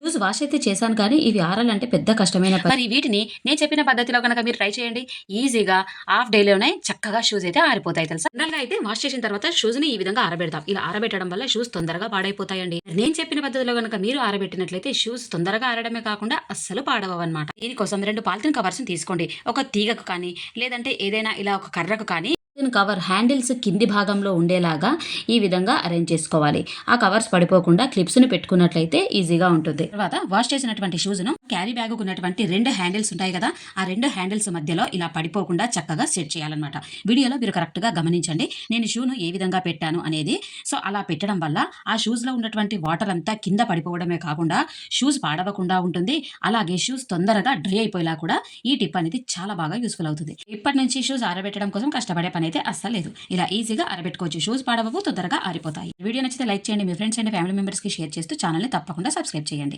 Shoes wash అయితే చేశాను కానీ ఇవి ఆరాలంటే పెద్ద కష్టమైన పని. మరి వీటిని నేను చెప్పిన పద్ధతిలో గనక మీరు ట్రై చేయండి. ఈజీగా హాఫ్ డేలోనే చక్కగా షూస్ అయితే ఆరిపోతాయి తెలుసా. జనరల్‌గా అయితే వాష్ చేసిన తర్వాత షూస్‌ని ఈ విధంగా ఆరబెడతాం. ఇలా ఆరబెట్టడం వల్ల షూస్ తొందరగా పాడైపోతాయండి. నేను చెప్పిన పద్ధతిలో గనక మీరు ఆరబెట్టినట్లయితే షూస్ తొందరగా ఆరడమే కాకుండా అస్సలు పాడవవన్నమాట. దీనికోసం 2 పాలిథిన్ కవర్స్‌ని తీసుకోండి. ఒక తీగకు కానీ, లేదంటే ఏదైనా ఇలా ఒక కర్రకు కానీ కవర్ హ్యాండిల్స్ కింది భాగంలో ఉండేలాగా ఈ విధంగా అరేంజ్ చేసుకోవాలి. ఆ కవర్స్ పడిపోకుండా క్లిప్స్‌ని పెట్టుకున్నట్లయితే ఈజీగా ఉంటుంది. తర్వాత వాష్ చేసినటువంటి షూస్‌ను క్యారీ బ్యాగ్‌కు ఉన్నటువంటి 2 హ్యాండిల్స్ ఉంటాయి కదా! ఆ 2 హ్యాండిల్స్ మధ్యలో ఇలా పడిపోకుండా చక్కగా సెట్ చేయాలన్నమాట. వీడియోలో మీరు కరెక్ట్‌గా గమనించండి. నేను షూను ఏ విధంగా పెట్టాను అనేది. సో, అలా పెట్టడం వల్ల ఆ షూస్‌లో ఉన్నటువంటి వాటర్ అంతా కింద పడిపోవడమే కాకుండా షూస్ పాడవకుండా ఉంటుంది. అలాగే షూస్ తొందరగా డ్రై అయిపోయేలా కూడా ఈ టిప్ అనేది చాలా బాగా యూజ్‌ఫుల్ అవుతుంది. ఇప్పటి నుంచి షూస్ ఆరబెట్టడం కోసం కష్టపడే పని అయితే అస్సలు లేదు. ఇలా ఈజీగా ఆరబెట్టుకోవచ్చు. షూస్ పాడవవు, తొందరగా ఆరిపోతాయి. వీడియో నచ్చితే లైక్ చేయండి. మీ ఫ్రెండ్స్ అండ్ ఫ్యామిలీ మెంబర్స్‌కి షేర్ చేస్తూ ఛానల్‌ని తప్పకుండా సబ్స్క్రైబ్ చేయండి.